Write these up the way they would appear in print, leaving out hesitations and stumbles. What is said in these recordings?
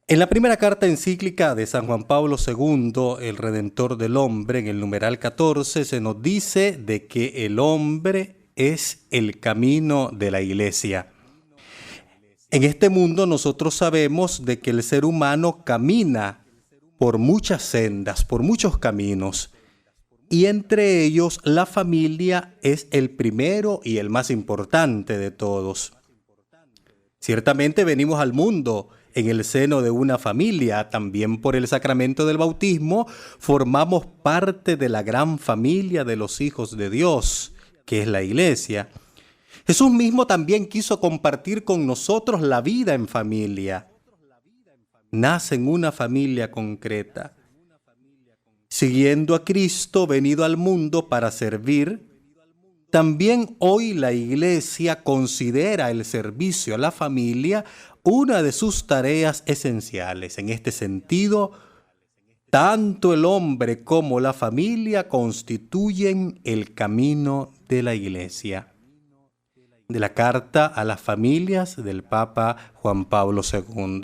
En la primera carta encíclica de San Juan Pablo II, el Redentor del Hombre, en el numeral 14, se nos dice de que el hombre es el camino de la Iglesia. En este mundo nosotros sabemos de que el ser humano camina por muchas sendas, por muchos caminos, y entre ellos la familia es el primero y el más importante de todos. Ciertamente venimos al mundo en el seno de una familia, también por el sacramento del bautismo, formamos parte de la gran familia de los hijos de Dios, que es la Iglesia. Jesús mismo también quiso compartir con nosotros la vida en familia. Nace en una familia concreta. Siguiendo a Cristo, venido al mundo para servir, también hoy la Iglesia considera el servicio a la familia una de sus tareas esenciales. En este sentido, tanto el hombre como la familia constituyen el camino de la Iglesia. De la carta a las familias del Papa Juan Pablo II.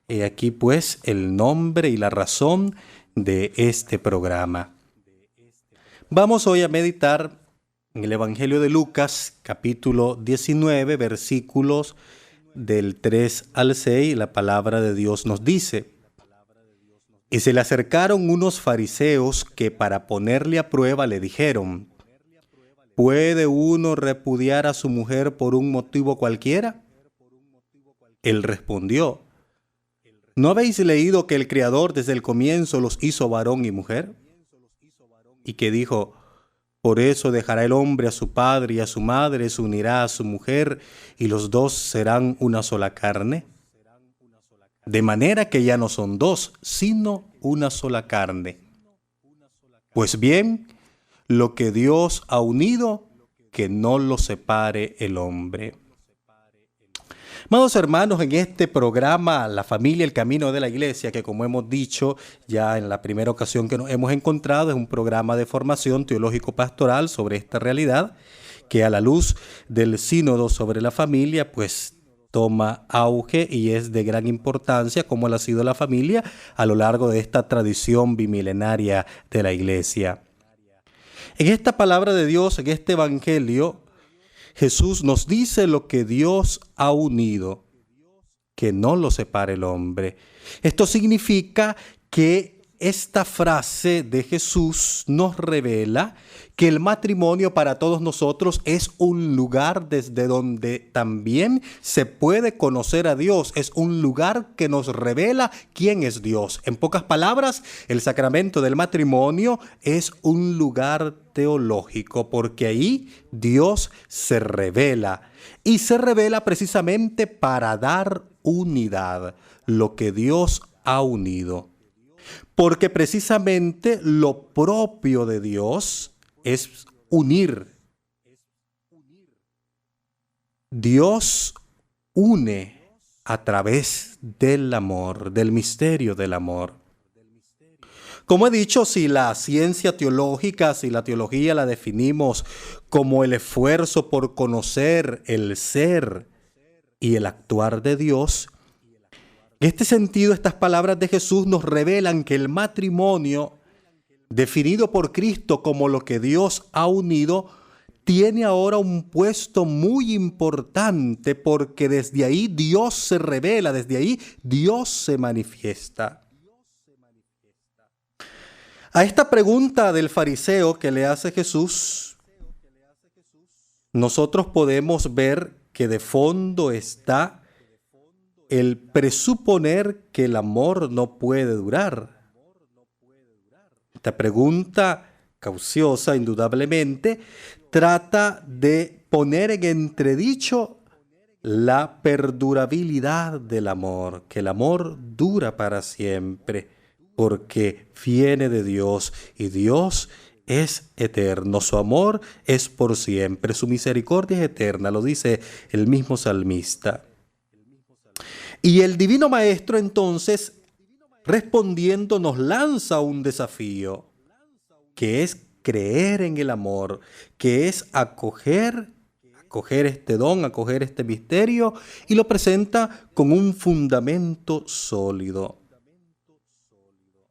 He aquí pues el nombre y la razón de este programa. Vamos hoy a meditar en el Evangelio de Lucas, capítulo 19, versículos del 3 al 6, la palabra de Dios nos dice: Y se le acercaron unos fariseos que para ponerle a prueba le dijeron: ¿Puede uno repudiar a su mujer por un motivo cualquiera? Él respondió: ¿No habéis leído que el Creador desde el comienzo los hizo varón y mujer? Y que dijo: Por eso dejará el hombre a su padre y a su madre, se unirá a su mujer, y los dos serán una sola carne. De manera que ya no son dos, sino una sola carne. Pues bien, lo que Dios ha unido, que no lo separe el hombre. Amados hermanos, en este programa La Familia, el Camino de la Iglesia, que como hemos dicho ya en la primera ocasión que nos hemos encontrado, es un programa de formación teológico-pastoral sobre esta realidad, que a la luz del sínodo sobre la familia, pues toma auge y es de gran importancia, como lo ha sido la familia a lo largo de esta tradición bimilenaria de la Iglesia. En esta palabra de Dios, en este Evangelio, Jesús nos dice lo que Dios ha unido, que no lo separe el hombre. Esto significa que esta frase de Jesús nos revela que el matrimonio para todos nosotros es un lugar desde donde también se puede conocer a Dios. Es un lugar que nos revela quién es Dios. En pocas palabras, el sacramento del matrimonio es un lugar teológico, porque ahí Dios se revela. Y se revela precisamente para dar unidad, lo que Dios ha unido. Porque precisamente lo propio de Dios es unir. Dios une a través del amor, del misterio del amor. Como he dicho, si la ciencia teológica, si la teología la definimos como el esfuerzo por conocer el ser y el actuar de Dios, en este sentido, estas palabras de Jesús nos revelan que el matrimonio, definido por Cristo como lo que Dios ha unido, tiene ahora un puesto muy importante, porque desde ahí Dios se revela, desde ahí Dios se manifiesta. A esta pregunta del fariseo que le hace Jesús, nosotros podemos ver que de fondo está el presuponer que el amor no puede durar. Esta pregunta cauciosa, indudablemente, trata de poner en entredicho la perdurabilidad del amor, que el amor dura para siempre, porque viene de Dios y Dios es eterno. Su amor es por siempre, su misericordia es eterna, lo dice el mismo salmista. Y el Divino Maestro entonces, respondiendo, nos lanza un desafío, que es creer en el amor, que es acoger acoger este don, acoger este misterio, y lo presenta con un fundamento sólido.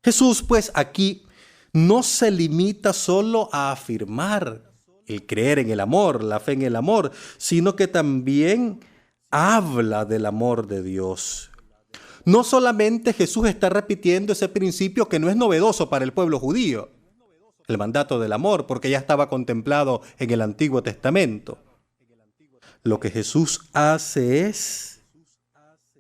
Jesús, pues, aquí no se limita solo a afirmar el creer en el amor, la fe en el amor, sino que también habla del amor de Dios. No solamente Jesús está repitiendo ese principio que no es novedoso para el pueblo judío, el mandato del amor, porque ya estaba contemplado en el Antiguo Testamento. Lo que Jesús hace es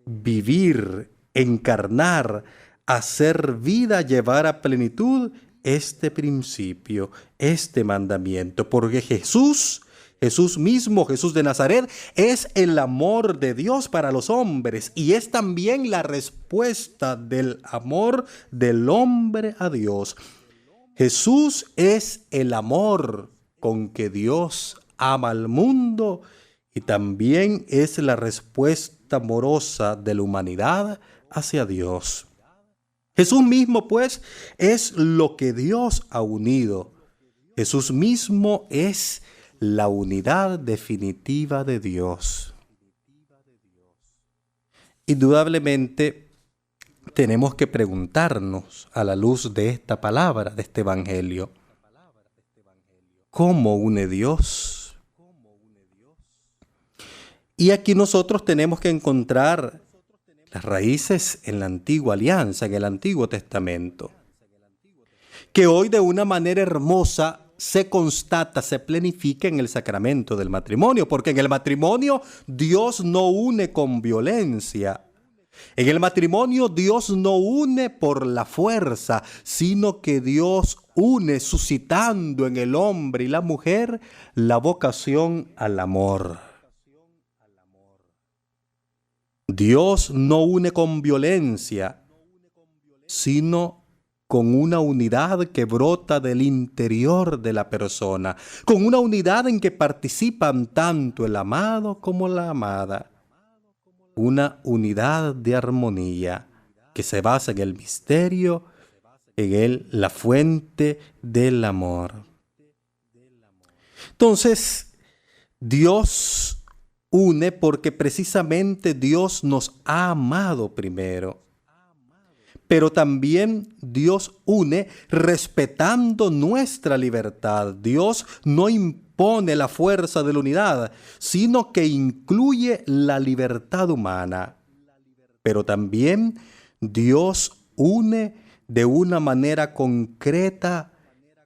vivir, encarnar, hacer vida, llevar a plenitud este principio, este mandamiento, porque Jesús mismo, Jesús de Nazaret, es el amor de Dios para los hombres y es también la respuesta del amor del hombre a Dios. Jesús es el amor con que Dios ama al mundo y también es la respuesta amorosa de la humanidad hacia Dios. Jesús mismo, pues, es lo que Dios ha unido. Jesús mismo es la unidad definitiva de Dios. Indudablemente, tenemos que preguntarnos a la luz de esta palabra, de este evangelio, ¿cómo une Dios? Y aquí nosotros tenemos que encontrar las raíces en la antigua alianza, en el Antiguo Testamento, que hoy de una manera hermosa se constata, se planifica en el sacramento del matrimonio, porque en el matrimonio Dios no une con violencia. En el matrimonio Dios no une por la fuerza, sino que Dios une suscitando en el hombre y la mujer la vocación al amor. Dios no une con violencia, sino con una unidad que brota del interior de la persona, con una unidad en que participan tanto el amado como la amada. Una unidad de armonía que se basa en el misterio, la fuente del amor. Entonces, Dios une porque precisamente Dios nos ha amado primero. Pero también Dios une respetando nuestra libertad. Dios no impone la fuerza de la unidad, sino que incluye la libertad humana. Pero también Dios une de una manera concreta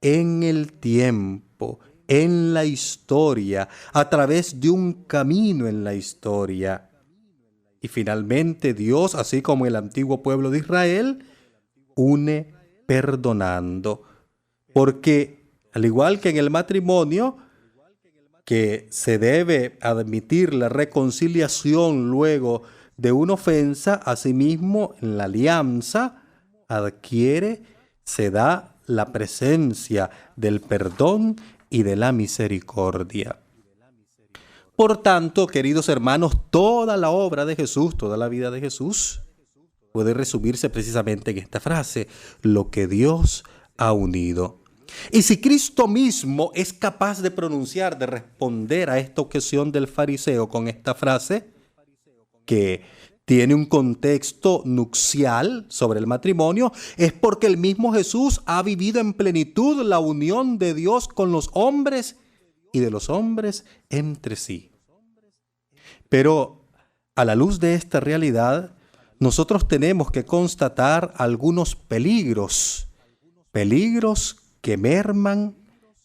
en el tiempo, en la historia, a través de un camino en la historia. Y finalmente Dios, así como el antiguo pueblo de Israel, une perdonando. Porque al igual que en el matrimonio, que se debe admitir la reconciliación luego de una ofensa, asimismo en la alianza se da la presencia del perdón y de la misericordia. Por tanto, queridos hermanos, toda la obra de Jesús, toda la vida de Jesús, puede resumirse precisamente en esta frase: lo que Dios ha unido. Y si Cristo mismo es capaz de pronunciar, de responder a esta objeción del fariseo con esta frase, que tiene un contexto nupcial sobre el matrimonio, es porque el mismo Jesús ha vivido en plenitud la unión de Dios con los hombres y de los hombres entre sí. Pero a la luz de esta realidad, nosotros tenemos que constatar algunos peligros que merman,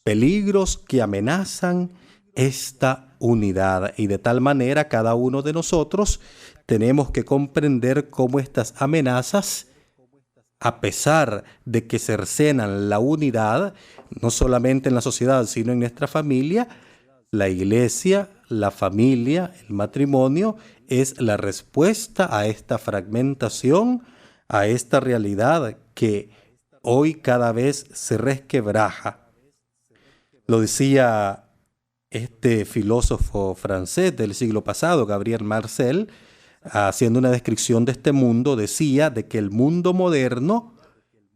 peligros que amenazan esta unidad. Y de tal manera cada uno de nosotros tenemos que comprender cómo estas amenazas, a pesar de que cercenan la unidad, no solamente en la sociedad, sino en nuestra familia, la iglesia, la familia, el matrimonio, es la respuesta a esta fragmentación, a esta realidad que hoy cada vez se resquebraja. Lo decía este filósofo francés del siglo pasado, Gabriel Marcel, haciendo una descripción de este mundo, decía de que el mundo moderno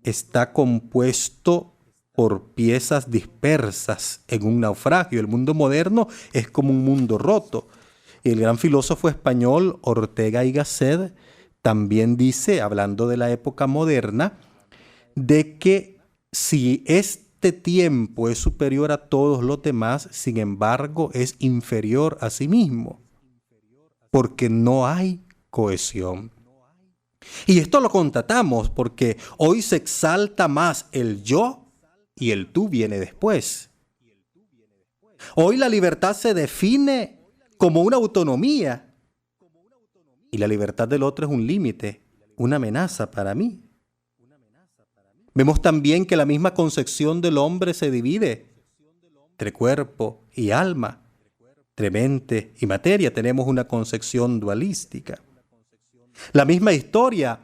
está compuesto por piezas dispersas en un naufragio. El mundo moderno es como un mundo roto. Y el gran filósofo español Ortega y Gasset también dice, hablando de la época moderna, de que si este tiempo es superior a todos los demás, sin embargo es inferior a sí mismo, porque no hay cohesión. Y esto lo constatamos porque hoy se exalta más el yo y el tú viene después. Hoy la libertad se define como una autonomía y la libertad del otro es un límite, una amenaza para mí. Vemos también que la misma concepción del hombre se divide entre cuerpo y alma, entre mente y materia. Tenemos una concepción dualística. La misma historia,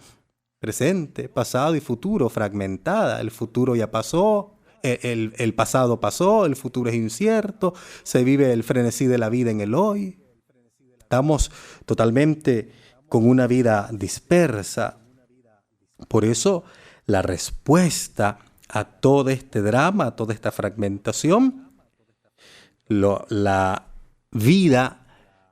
presente, pasado y futuro, fragmentada. El futuro ya pasó, el pasado pasó, el futuro es incierto, se vive el frenesí de la vida en el hoy. Estamos totalmente con una vida dispersa. Por eso, la respuesta a todo este drama, a toda esta fragmentación, la vida,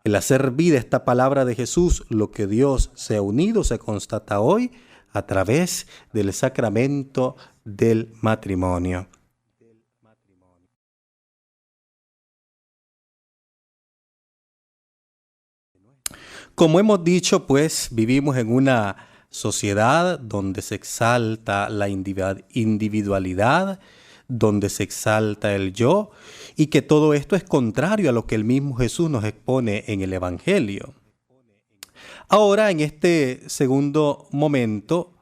el hacer vida, esta palabra de Jesús, lo que Dios se ha unido, se constata hoy a través del sacramento del matrimonio. Como hemos dicho, pues vivimos en una sociedad donde se exalta la individualidad, donde se exalta el yo, y que todo esto es contrario a lo que el mismo Jesús nos expone en el Evangelio. Ahora, en este segundo momento,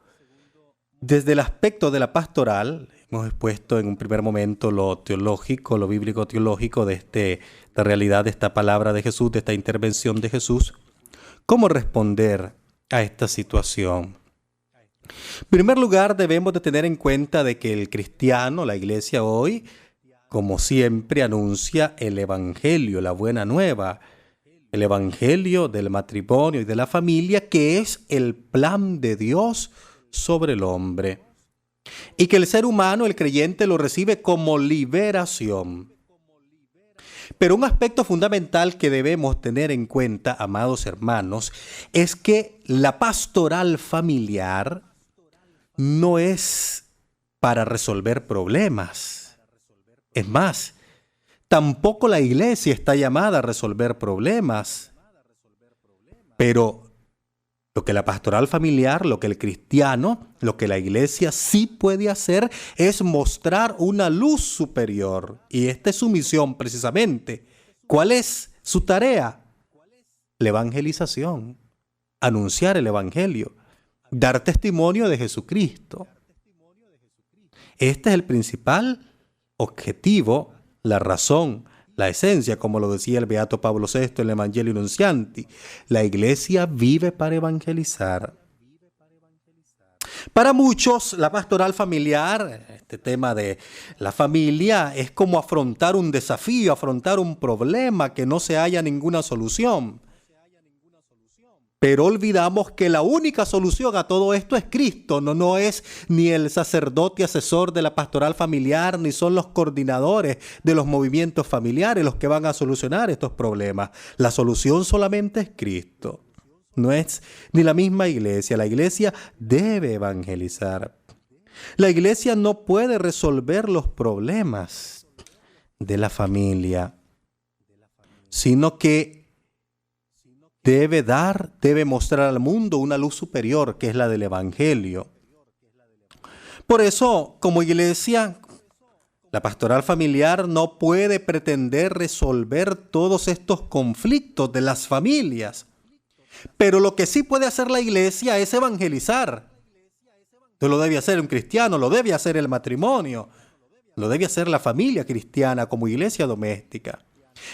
desde el aspecto de la pastoral, hemos expuesto en un primer momento lo teológico, lo bíblico-teológico de realidad de esta palabra de Jesús, de esta intervención de Jesús. ¿Cómo responder a esta situación? En primer lugar, debemos de tener en cuenta de que el cristiano, la iglesia hoy, como siempre, anuncia el evangelio, la buena nueva, el evangelio del matrimonio y de la familia, que es el plan de Dios sobre el hombre. Y que el ser humano, el creyente, lo recibe como liberación. Pero un aspecto fundamental que debemos tener en cuenta, amados hermanos, es que la pastoral familiar no es para resolver problemas. Es más, tampoco la iglesia está llamada a resolver problemas. Pero lo que la pastoral familiar, lo que el cristiano, lo que la iglesia sí puede hacer es mostrar una luz superior. Y esta es su misión precisamente. ¿Cuál es su tarea? La evangelización, anunciar el evangelio, dar testimonio de Jesucristo. Este es el principal objetivo, la razón, la esencia, como lo decía el beato Pablo VI en el Evangelio Nuntiandi. La iglesia vive para evangelizar. Para muchos, la pastoral familiar, este tema de la familia, es como afrontar un desafío, afrontar un problema que no se haya ninguna solución. Pero olvidamos que la única solución a todo esto es Cristo. No es ni el sacerdote asesor de la pastoral familiar, ni son los coordinadores de los movimientos familiares los que van a solucionar estos problemas. La solución solamente es Cristo. No es ni la misma iglesia. La iglesia debe evangelizar. La iglesia no puede resolver los problemas de la familia, sino que debe mostrar al mundo una luz superior, que es la del Evangelio. Por eso, como iglesia, la pastoral familiar no puede pretender resolver todos estos conflictos de las familias. Pero lo que sí puede hacer la iglesia es evangelizar. Esto lo debe hacer un cristiano, lo debe hacer el matrimonio, lo debe hacer la familia cristiana como iglesia doméstica.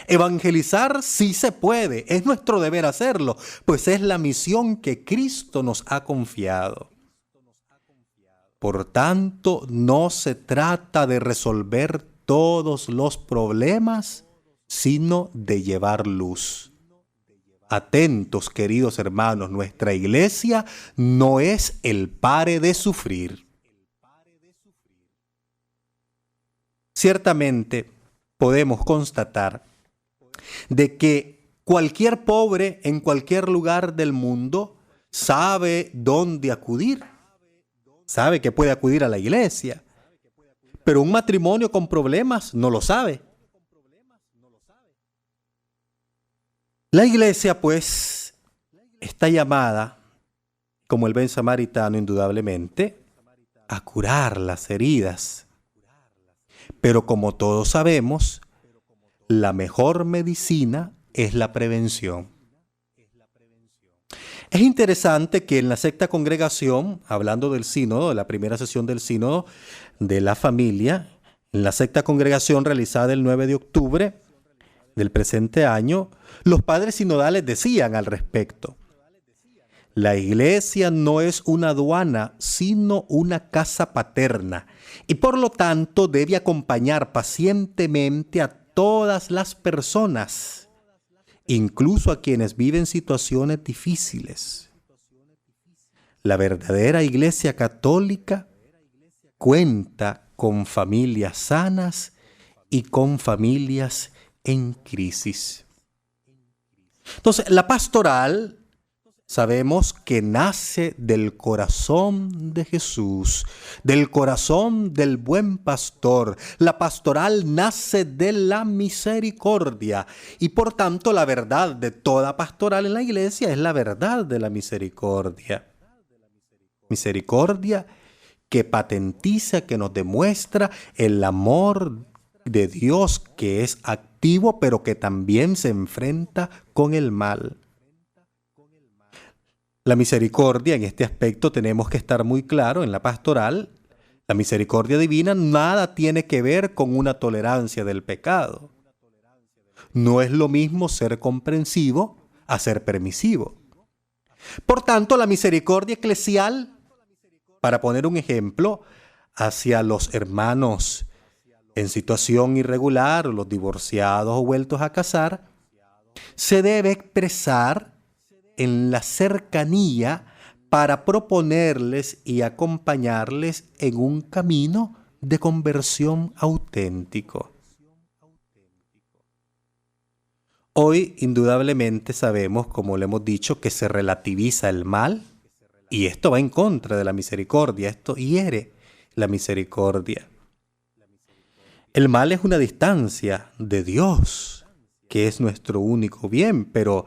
Evangelizar sí se puede, es nuestro deber hacerlo, pues es la misión que Cristo nos ha confiado. Por tanto, no se trata de resolver todos los problemas, sino de llevar luz. Atentos, queridos hermanos, nuestra iglesia no es el pare de sufrir. Ciertamente podemos constatar de que cualquier pobre en cualquier lugar del mundo sabe dónde acudir, sabe que puede acudir a la iglesia, pero un matrimonio con problemas no lo sabe. La iglesia, pues, está llamada, como el buen samaritano indudablemente, a curar las heridas. Pero como todos sabemos, la mejor medicina es la prevención. Es interesante que en la sexta congregación, hablando del sínodo, de la primera sesión del sínodo de la familia, en la sexta congregación realizada el 9 de octubre del presente año, los padres sinodales decían al respecto: la iglesia no es una aduana, sino una casa paterna, y por lo tanto debe acompañar pacientemente a todas las personas, incluso a quienes viven situaciones difíciles. La verdadera Iglesia Católica cuenta con familias sanas y con familias en crisis. Entonces, la pastoral sabemos que nace del corazón de Jesús, del corazón del buen pastor. La pastoral nace de la misericordia y por tanto la verdad de toda pastoral en la iglesia es la verdad de la misericordia. Misericordia que patentiza, que nos demuestra el amor de Dios, que es activo pero que también se enfrenta con el mal. La misericordia, en este aspecto tenemos que estar muy claro en la pastoral, la misericordia divina nada tiene que ver con una tolerancia del pecado. No es lo mismo ser comprensivo a ser permisivo. Por tanto, la misericordia eclesial, para poner un ejemplo, hacia los hermanos en situación irregular, los divorciados o vueltos a casar, se debe expresar en la cercanía para proponerles y acompañarles en un camino de conversión auténtico. Hoy, indudablemente, sabemos, como le hemos dicho, que se relativiza el mal y esto va en contra de la misericordia, esto hiere la misericordia. El mal es una distancia de Dios, que es nuestro único bien, pero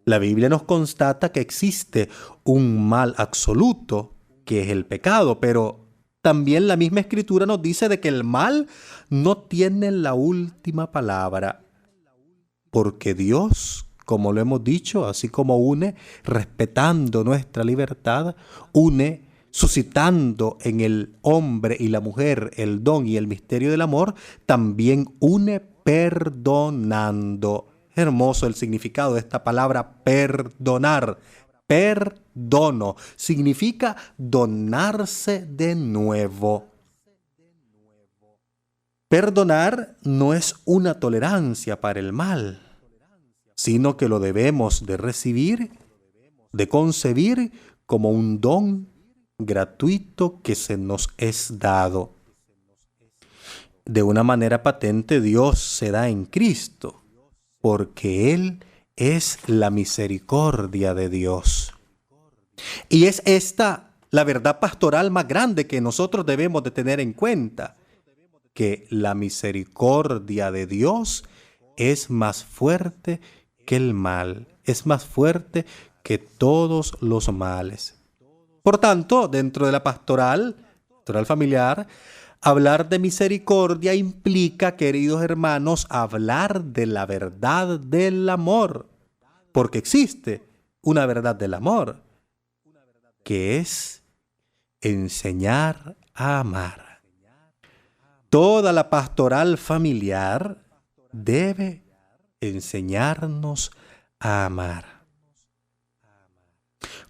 la Biblia nos constata que existe un mal absoluto, que es el pecado, pero también la misma Escritura nos dice de que el mal no tiene la última palabra, porque Dios, como lo hemos dicho, así como une, respetando nuestra libertad, une, suscitando en el hombre y la mujer el don y el misterio del amor, también une perdonando. Hermoso el significado de esta palabra perdonar. Perdono significa donarse de nuevo. Perdonar no es una tolerancia para el mal, sino que lo debemos de recibir, de concebir como un don gratuito que se nos es dado. De una manera patente, Dios se da en Cristo, porque Él es la misericordia de Dios. Y es esta la verdad pastoral más grande que nosotros debemos de tener en cuenta, que la misericordia de Dios es más fuerte que el mal, es más fuerte que todos los males. Por tanto, dentro de la pastoral familiar, hablar de misericordia implica, queridos hermanos, hablar de la verdad del amor, porque existe una verdad del amor, que es enseñar a amar. Toda la pastoral familiar debe enseñarnos a amar.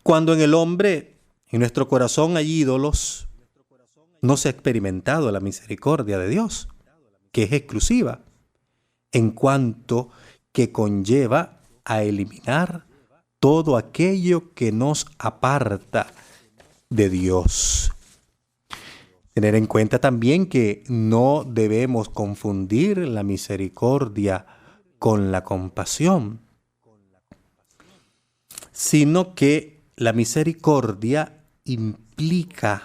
Cuando en el hombre, en nuestro corazón hay ídolos, no se ha experimentado la misericordia de Dios, que es exclusiva, en cuanto que conlleva a eliminar todo aquello que nos aparta de Dios. Tener en cuenta también que no debemos confundir la misericordia con la compasión, sino que la misericordia implica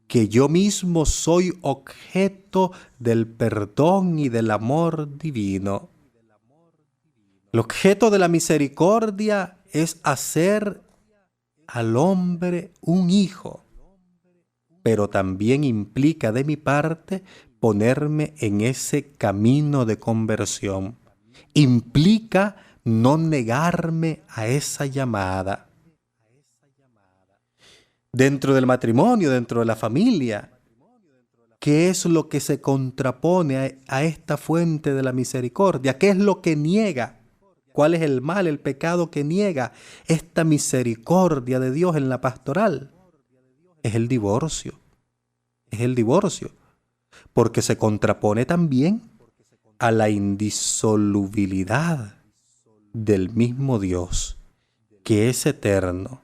que yo mismo soy objeto del perdón y del amor divino. El objeto de la misericordia es hacer al hombre un hijo, pero también implica de mi parte ponerme en ese camino de conversión. Implica no negarme a esa llamada. Dentro del matrimonio, dentro de la familia, ¿qué es lo que se contrapone a esta fuente de la misericordia? ¿Qué es lo que niega? ¿Cuál es el mal, el pecado que niega esta misericordia de Dios en la pastoral? Es el divorcio. Es el divorcio. Porque se contrapone también a la indisolubilidad del mismo Dios, que es eterno.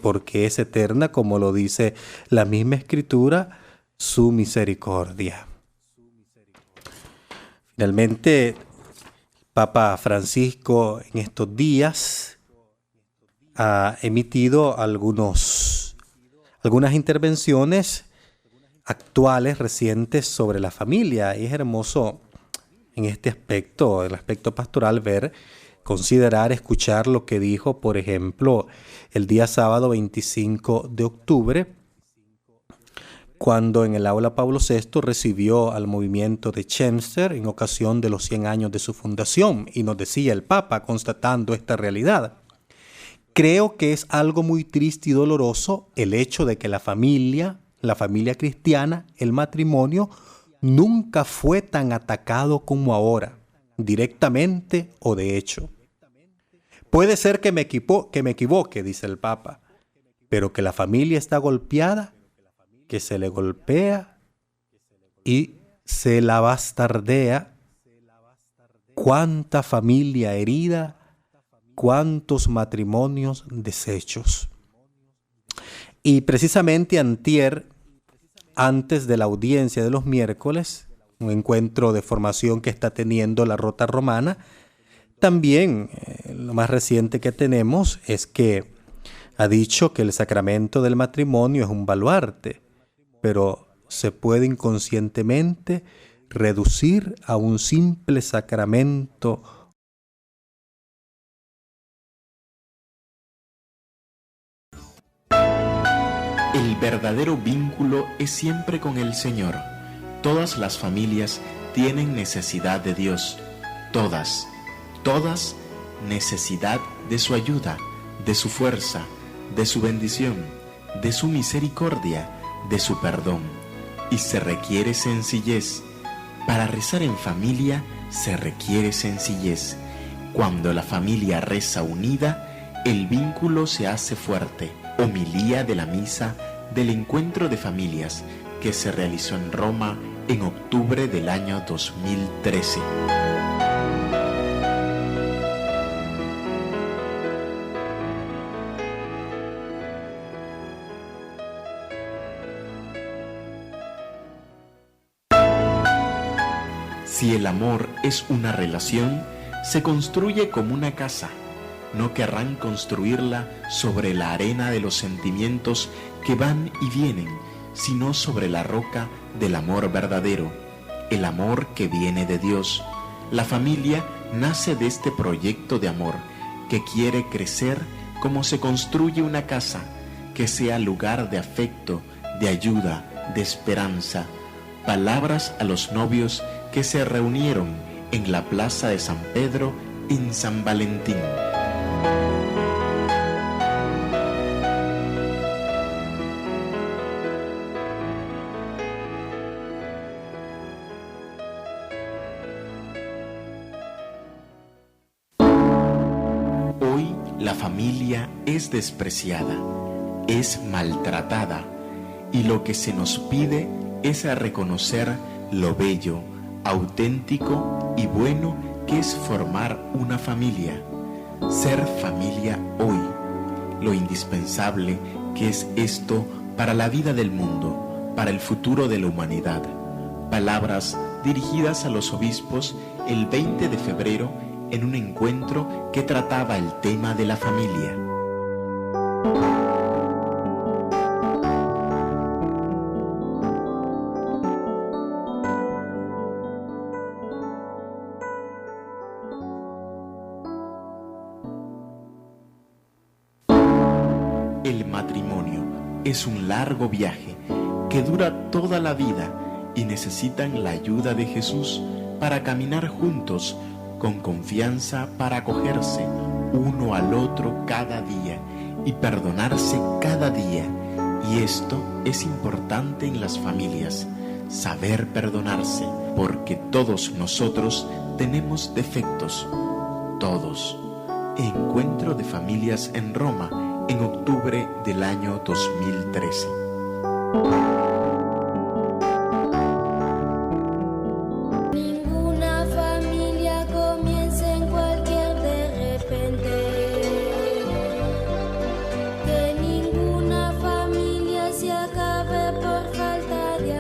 Porque es eterna, como lo dice la misma Escritura, su misericordia. Finalmente, Papa Francisco en estos días ha emitido algunas intervenciones actuales, recientes sobre la familia. Y es hermoso en este aspecto, el aspecto pastoral, considerar, escuchar lo que dijo, por ejemplo, el día sábado 25 de octubre, cuando en el aula Pablo VI recibió al movimiento de Chester en ocasión de los 100 años de su fundación. Y nos decía el Papa, constatando esta realidad: creo que es algo muy triste y doloroso el hecho de que la familia cristiana, el matrimonio, nunca fue tan atacado como ahora, directamente o de hecho. Puede ser que me equivoque, dice el Papa, pero que la familia está golpeada, que se le golpea y se la bastardea. Cuánta familia herida, cuántos matrimonios deshechos. Y precisamente antier, antes de la audiencia de los miércoles, un encuentro de formación que está teniendo la Rota Romana, también lo más reciente que tenemos es que ha dicho que el sacramento del matrimonio es un baluarte, pero se puede inconscientemente reducir a un simple sacramento. El verdadero vínculo es siempre con el Señor. Todas las familias tienen necesidad de Dios. Todas necesidad de su ayuda, de su fuerza, de su bendición, de su misericordia, de su perdón. Y se requiere sencillez. Para rezar en familia se requiere sencillez. Cuando la familia reza unida, el vínculo se hace fuerte. Homilía de la misa del Encuentro de Familias que se realizó en Roma en octubre del año 2013. Si el amor es una relación, se construye como una casa. No querrán construirla sobre la arena de los sentimientos que van y vienen, sino sobre la roca del amor verdadero, el amor que viene de Dios. La familia nace de este proyecto de amor que quiere crecer como se construye una casa, que sea lugar de afecto, de ayuda, de esperanza. Palabras a los novios que se reunieron en la plaza de San Pedro en San Valentín. Hoy la familia es despreciada, es maltratada, y lo que se nos pide es a reconocer lo bello, auténtico y bueno que es formar una familia, ser familia hoy, lo indispensable que es esto para la vida del mundo, para el futuro de la humanidad. Palabras dirigidas a los obispos el 20 de febrero en un encuentro que trataba el tema de la familia. El matrimonio es un largo viaje que dura toda la vida y necesitan la ayuda de Jesús para caminar juntos con confianza, para acogerse uno al otro cada día y perdonarse cada día. Y esto es importante en las familias, saber perdonarse, porque todos nosotros tenemos defectos, todos. Encuentro de Familias en Roma, en octubre del año 2013. Ninguna familia comienza en cualquier de repente. Que ninguna familia se acabe por falta